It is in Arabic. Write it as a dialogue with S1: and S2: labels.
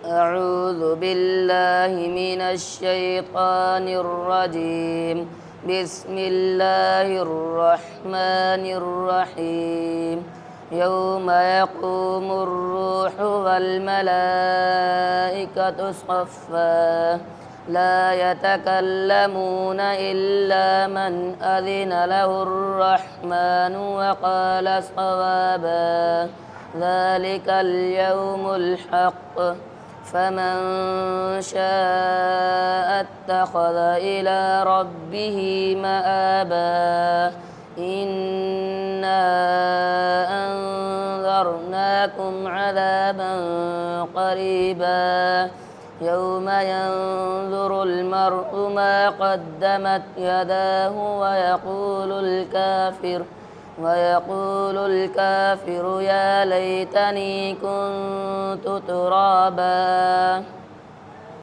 S1: أعوذ بالله من الشيطان الرجيم. بسم الله الرحمن الرحيم. يوم يقوم الروح والملائكة صفا لا يتكلمون إلا من أذن له الرحمن وقال صوابا. ذلك اليوم الحق فمن شاء اتخذ إلى ربه مآبا. إنا أنذرناكم عذابا قريبا يوم ينظر المرء ما قدمت يداه ويقول الكافر يا ليتني كنت ترابا.